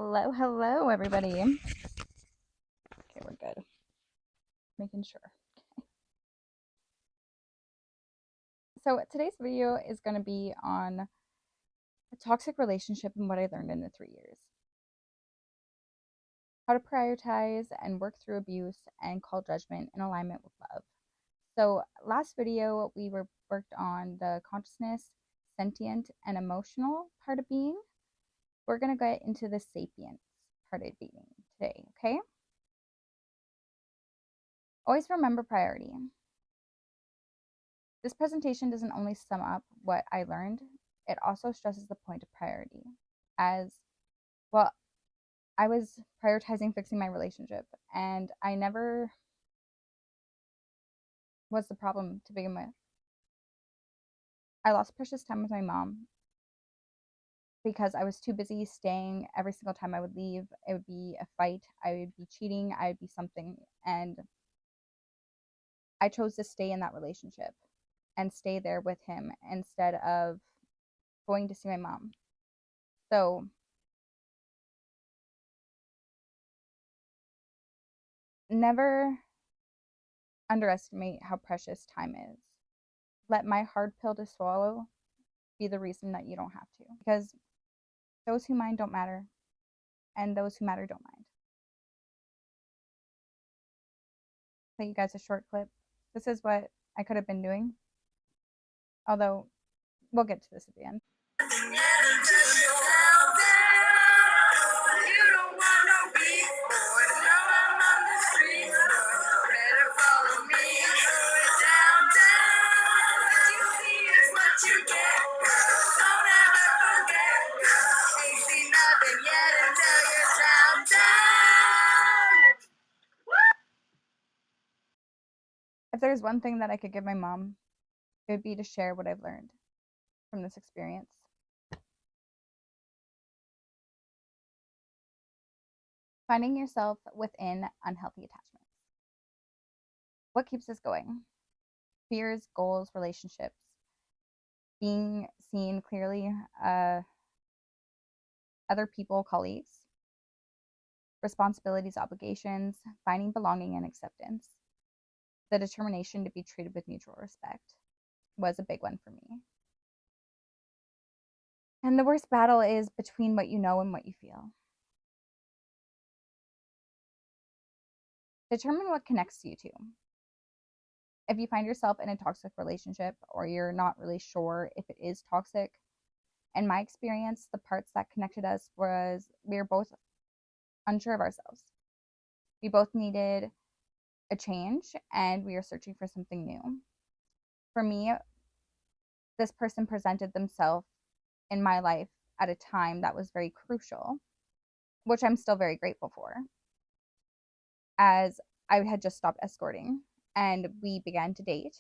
Hello, everybody. Okay, we're good. Making sure. So today's video is going to be on a toxic relationship and what I learned in the 3 years. How to prioritize and work through abuse and call judgment in alignment with love. So last video, we worked on the consciousness, sentient, and emotional part of being. We're going to get into the sapient part of being today, okay? Always remember priority. This presentation doesn't only sum up what I learned, it also stresses the point of priority. As well, I was prioritizing fixing my relationship, and I never was the problem to begin with. I lost precious time with my mom because I was too busy staying. Every single time I would leave, it would be a fight, I would be cheating, I would be something, and I chose to stay in that relationship and stay there with him instead of going to see my mom. So never underestimate how precious time is. Let my hard pill to swallow be the reason that you don't have to. Because those who mind don't matter, and those who matter don't mind. I'll play you guys a short clip. This is what I could have been doing. Although, we'll get to this at the end. If there's one thing that I could give my mom, it would be to share what I've learned from this experience. Finding yourself within unhealthy attachments. What keeps us going? Fears, goals, relationships, being seen clearly, other people, colleagues, responsibilities, obligations, finding belonging and acceptance. The determination to be treated with mutual respect was a big one for me. And the worst battle is between what you know and what you feel. Determine what connects you to. If you find yourself in a toxic relationship or you're not really sure if it is toxic, in my experience, the parts that connected us was we were both unsure of ourselves. We both needed a change and we were searching for something new. For me, this person presented themselves in my life at a time that was very crucial, which I'm still very grateful for, as I had just stopped escorting and we began to date.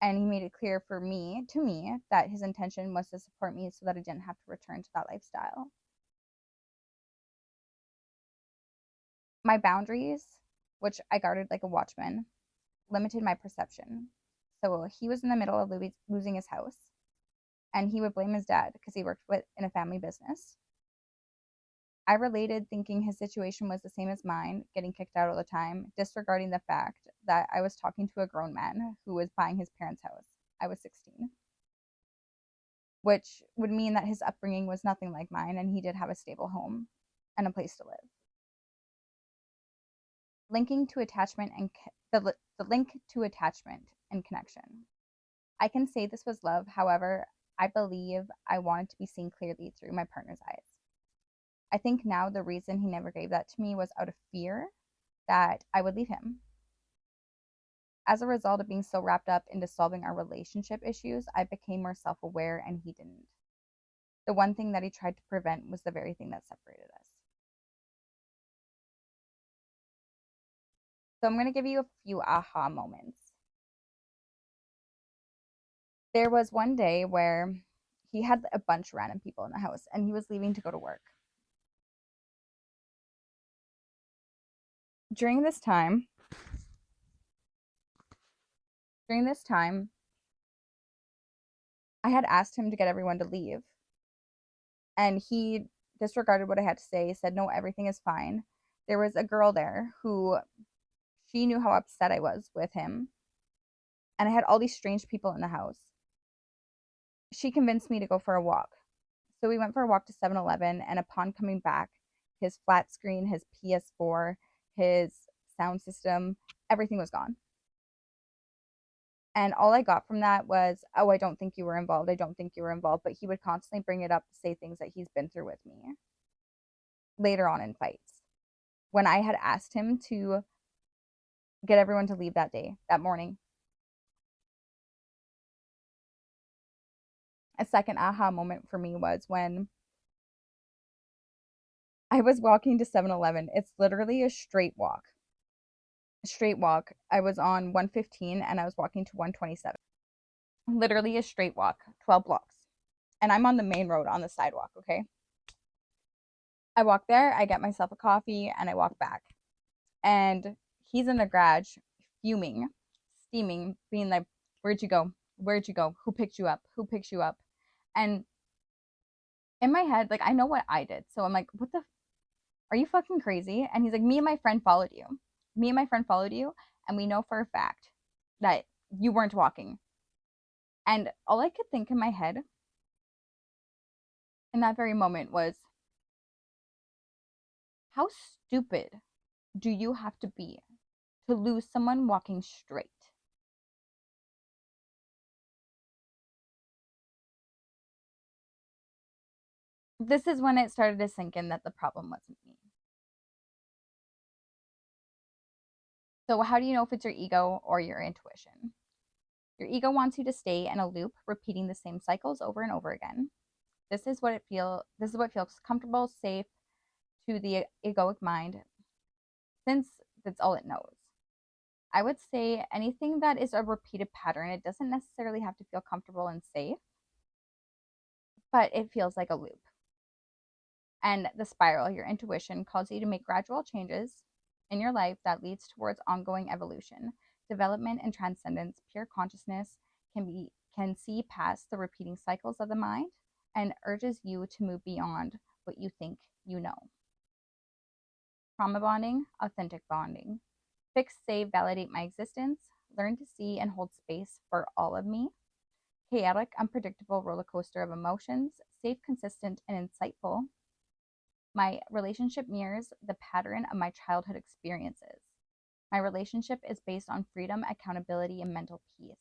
And he made it clear to me, that his intention was to support me so that I didn't have to return to that lifestyle. My boundaries, which I guarded like a watchman, limited my perception. So he was in the middle of losing his house, and he would blame his dad because he worked in a family business. I related thinking his situation was the same as mine, getting kicked out all the time, disregarding the fact that I was talking to a grown man who was buying his parents' house. I was 16, which would mean that his upbringing was nothing like mine, and he did have a stable home and a place to live. Linking to attachment and the link to attachment and connection. I can say this was love, however, I believe I wanted to be seen clearly through my partner's eyes. I think now the reason he never gave that to me was out of fear that I would leave him. As a result of being so wrapped up into solving our relationship issues, I became more self-aware and he didn't. The one thing that he tried to prevent was the very thing that separated us. So I'm going to give you a few aha moments. There was one day where he had a bunch of random people in the house and he was leaving to go to work. During this time, I had asked him to get everyone to leave, and he disregarded what I had to say, said, no, everything is fine. There was a girl there who she knew how upset I was with him, and I had all these strange people in the house. She convinced me to go for a walk. So we went for a walk to 7-Eleven, and upon coming back, his flat screen, his PS4, his sound system, everything was gone. And all I got from that was, oh, I don't think you were involved. I don't think you were involved. But he would constantly bring it up to say things that he's been through with me later on in fights. When I had asked him to get everyone to leave that day, that morning. A second aha moment for me was when I was walking to 7-Eleven. It's literally a straight walk. A straight walk. I was on 115 and I was walking to 127. Literally a straight walk, 12 blocks. And I'm on the main road on the sidewalk, okay? I walk there, I get myself a coffee, and I walk back. And he's in the garage, fuming, steaming, being like, where'd you go? Where'd you go? Who picked you up? Who picks you up? And in my head, like, I know what I did. So I'm like, what the? Are you fucking crazy? And he's like, me and my friend followed you. Me and my friend followed you. And we know for a fact that you weren't walking. And all I could think in my head in that very moment was, how stupid do you have to be to lose someone walking straight? This is when it started to sink in that the problem wasn't me. So, how do you know if it's your ego or your intuition? Your ego wants you to stay in a loop, repeating the same cycles over and over again. This is what feels comfortable, safe to the egoic mind, since that's all it knows. I would say anything that is a repeated pattern, it doesn't necessarily have to feel comfortable and safe, but it feels like a loop. And the spiral, your intuition, calls you to make gradual changes in your life that leads towards ongoing evolution, development, and transcendence. Pure consciousness can see past the repeating cycles of the mind and urges you to move beyond what you think you know. Trauma bonding, authentic bonding. Fix, save, validate my existence. Learn to see and hold space for all of me. Chaotic, unpredictable roller coaster of emotions. Safe, consistent, and insightful. My relationship mirrors the pattern of my childhood experiences. My relationship is based on freedom, accountability, and mental peace.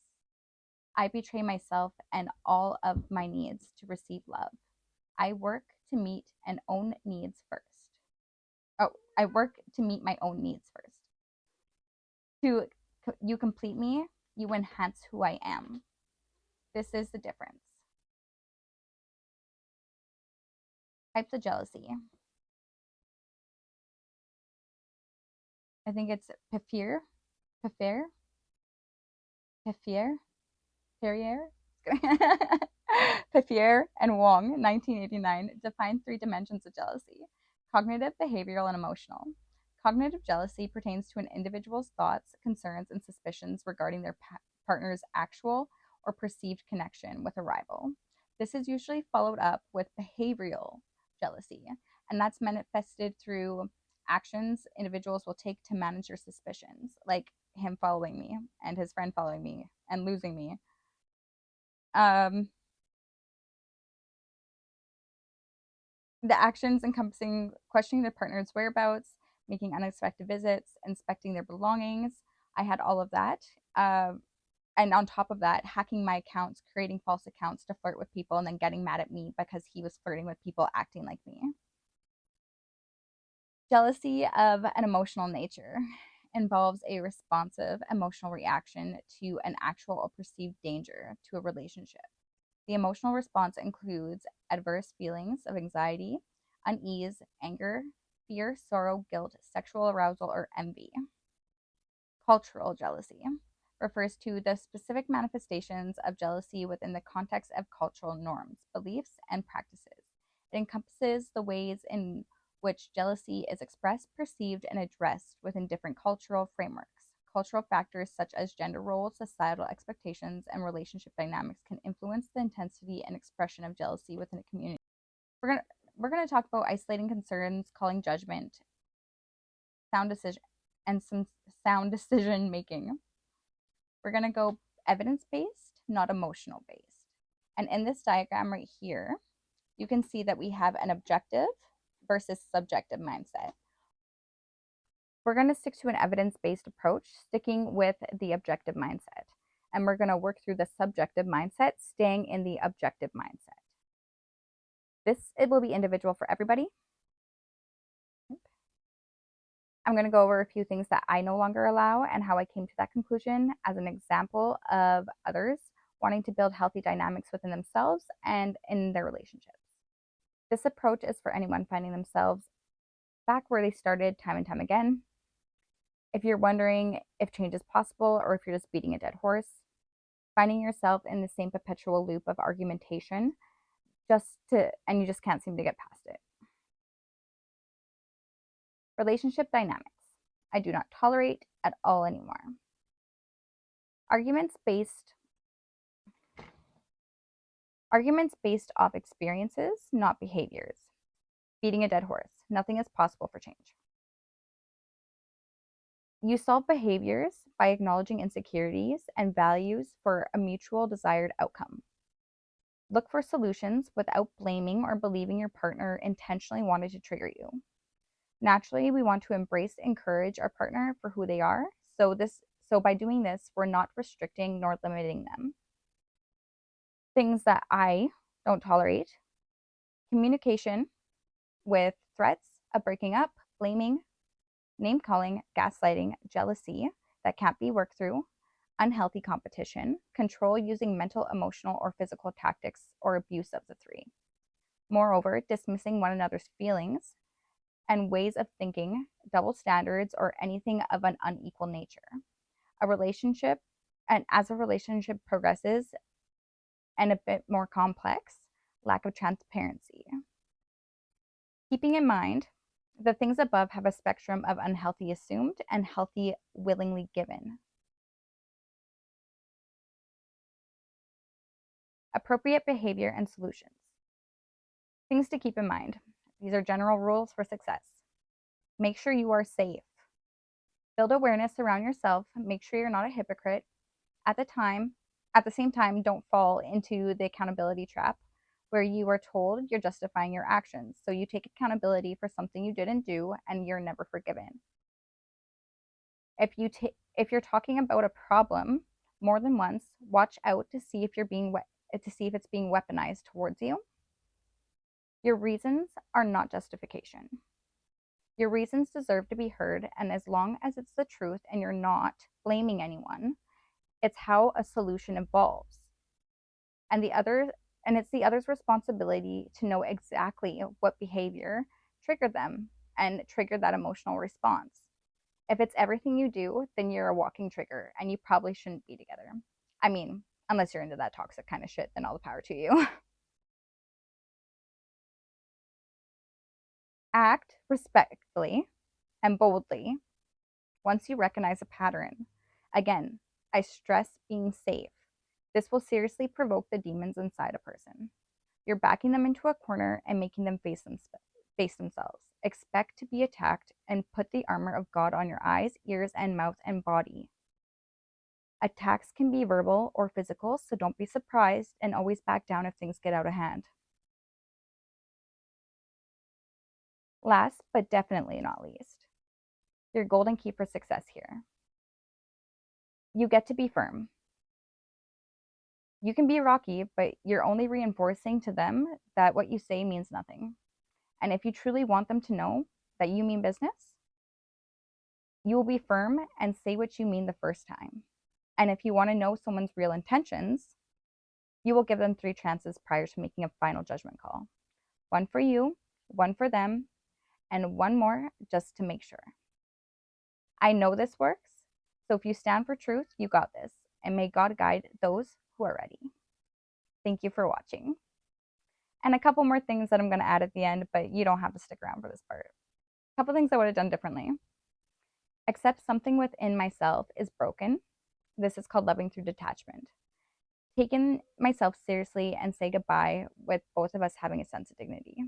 I betray myself and all of my needs to receive love. I work to meet and own needs first. I work to meet my own needs first. You complete me, you enhance who I am. This is the difference. Types of jealousy. I think it's Piffier, Perrier, Piffier and Wong, 1989, define 3 dimensions of jealousy: cognitive, behavioral, and emotional. Cognitive jealousy pertains to an individual's thoughts, concerns, and suspicions regarding their partner's actual or perceived connection with a rival. This is usually followed up with behavioral jealousy, and that's manifested through actions individuals will take to manage their suspicions, like him following me and his friend following me and losing me. The actions encompassing questioning their partner's whereabouts, making unexpected visits, inspecting their belongings. I had all of that. And on top of that, hacking my accounts, creating false accounts to flirt with people, and then getting mad at me because he was flirting with people acting like me. Jealousy of an emotional nature involves a responsive emotional reaction to an actual or perceived danger to a relationship. The emotional response includes adverse feelings of anxiety, unease, anger, fear, sorrow, guilt, sexual arousal, or envy. Cultural jealousy refers to the specific manifestations of jealousy within the context of cultural norms, beliefs, and practices. It encompasses the ways in which jealousy is expressed, perceived, and addressed within different cultural frameworks. Cultural factors such as gender roles, societal expectations, and relationship dynamics can influence the intensity and expression of jealousy within a community. we're going to talk about isolating concerns, calling judgment, sound decision, and some sound decision making. We're going to go evidence based, not emotional based. And in this diagram right here, you can see that we have an objective versus subjective mindset. We're going to stick to an evidence-based approach, sticking with the objective mindset. And we're going to work through the subjective mindset, staying in the objective mindset. It will be individual for everybody. I'm going to go over a few things that I no longer allow and how I came to that conclusion as an example of others wanting to build healthy dynamics within themselves and in their relationships. This approach is for anyone finding themselves back where they started time and time again. If you're wondering if change is possible or if you're just beating a dead horse, finding yourself in the same perpetual loop of argumentation and you just can't seem to get past it. Relationship dynamics. I do not tolerate at all anymore. Arguments based off experiences, not behaviors. Beating a dead horse. Nothing is possible for change. You solve behaviors by acknowledging insecurities and values for a mutual desired outcome. Look for solutions without blaming or believing your partner intentionally wanted to trigger you. Naturally, we want to embrace and encourage our partner for who they are. So by doing this, we're not restricting nor limiting them. Things that I don't tolerate: communication with threats of breaking up, blaming, name calling, gaslighting, jealousy that can't be worked through, unhealthy competition, control using mental, emotional, or physical tactics, or abuse of the three. Moreover, dismissing one another's feelings and ways of thinking, double standards, or anything of an unequal nature. As a relationship progresses and a bit more complex, lack of transparency. Keeping in mind, the things above have a spectrum of unhealthy assumed and healthy willingly given. Appropriate behavior and solutions. Things to keep in mind. These are general rules for success. Make sure you are safe. Build awareness around yourself. Make sure you're not a hypocrite. At the same time, don't fall into the accountability trap where you are told you're justifying your actions. So you take accountability for something you didn't do and you're never forgiven. If you're talking about a problem more than once, watch out to see if it's being weaponized towards you. Your reasons are not justification. Your reasons deserve to be heard, and as long as it's the truth and you're not blaming anyone, it's how a solution evolves. And it's the other's responsibility to know exactly what behavior triggered them and triggered that emotional response. If it's everything you do, then you're a walking trigger and you probably shouldn't be together. I mean, unless you're into that toxic kind of shit, then all the power to you. Act respectfully and boldly once you recognize a pattern. Again, I stress being safe. This will seriously provoke the demons inside a person. You're backing them into a corner and making them face themselves. Expect to be attacked and put the armor of God on your eyes, ears, and mouth and body. Attacks can be verbal or physical, so don't be surprised and always back down if things get out of hand. Last, but definitely not least, your golden key for success here. You get to be firm. You can be rocky, but you're only reinforcing to them that what you say means nothing. And if you truly want them to know that you mean business, you will be firm and say what you mean the first time. And if you want to know someone's real intentions, you will give them 3 chances prior to making a final judgment call. 1 for you, 1 for them, and 1 more just to make sure. I know this works, so if you stand for truth, you got this. And may God guide those who are ready. Thank you for watching. And a couple more things that I'm going to add at the end, but you don't have to stick around for this part. A couple things I would have done differently. Accept something within myself is broken. This is called loving through detachment. Taking myself seriously and say goodbye with both of us having a sense of dignity.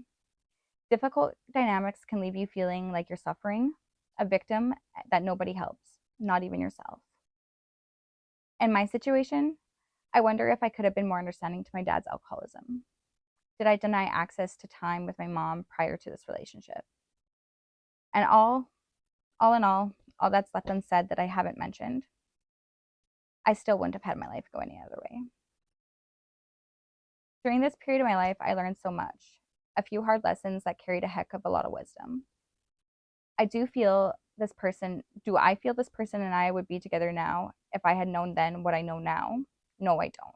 Difficult dynamics can leave you feeling like you're suffering, a victim that nobody helps, not even yourself. In my situation, I wonder if I could have been more understanding to my dad's alcoholism. Did I deny access to time with my mom prior to this relationship? And all in all that's left unsaid that I haven't mentioned, I still wouldn't have had my life go any other way. During this period of my life, I learned so much, a few hard lessons that carried a heck of a lot of wisdom. I do feel this person, do I feel this person and I would be together now if I had known then what I know now? No, I don't.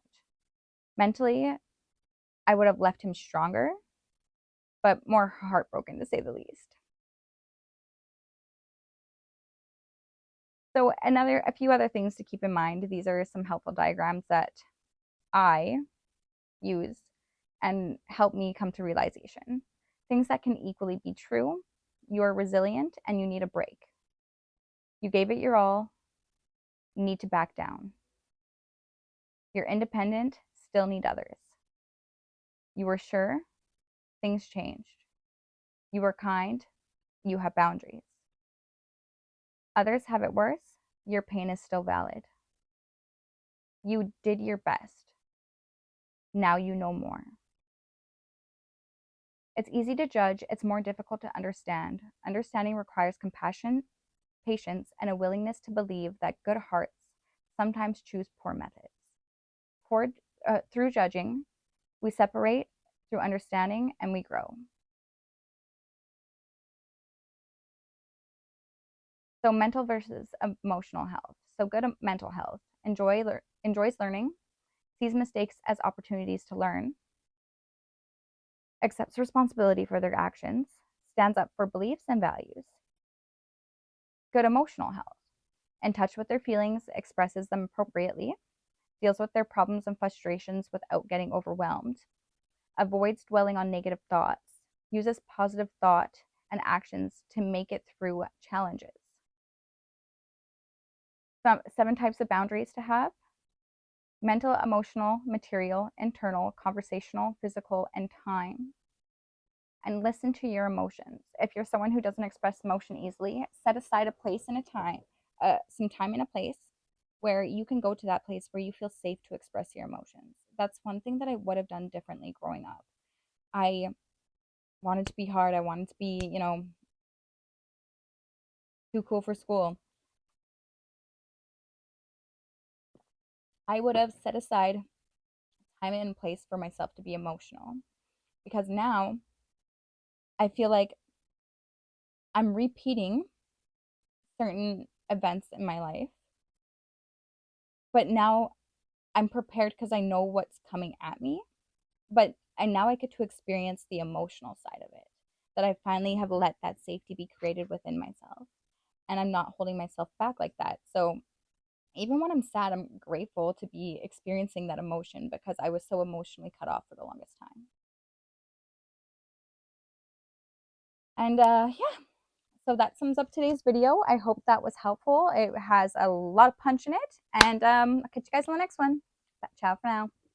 Mentally, I would have left him stronger, but more heartbroken to say the least. So a few other things to keep in mind. These are some helpful diagrams that I use and help me come to realization. Things that can equally be true. You're resilient and you need a break. You gave it your all, you need to back down. You're independent, still need others. You were sure, things changed. You were kind, you have boundaries. Others have it worse, your pain is still valid. You did your best. Now you know more. It's easy to judge, it's more difficult to understand. Understanding requires compassion, patience, and a willingness to believe that good hearts sometimes choose poor methods. Through judging, we separate, through understanding, and we grow. So mental versus emotional health. So good mental health enjoys learning, sees mistakes as opportunities to learn, accepts responsibility for their actions, stands up for beliefs and values. Good emotional health, in touch with their feelings, expresses them appropriately, deals with their problems and frustrations without getting overwhelmed, avoids dwelling on negative thoughts, uses positive thought and actions to make it through challenges. 7 types of boundaries to have: mental, emotional, material, internal, conversational, physical, and time. And listen to your emotions. If you're someone who doesn't express emotion easily, set aside a place and a time, some time and a place where you can go to that place where you feel safe to express your emotions. That's one thing that I would have done differently growing up. I wanted to be hard. I wanted to be, too cool for school. I would have set aside time and place for myself to be emotional, because now I feel like I'm repeating certain events in my life, but now I'm prepared because I know what's coming at me. And now I get to experience the emotional side of it. That I finally have let that safety be created within myself, and I'm not holding myself back like that. So even when I'm sad, I'm grateful to be experiencing that emotion because I was so emotionally cut off for the longest time. And yeah, so that sums up today's video. I hope that was helpful. It has a lot of punch in it. And I'll catch you guys in the next one. Ciao for now.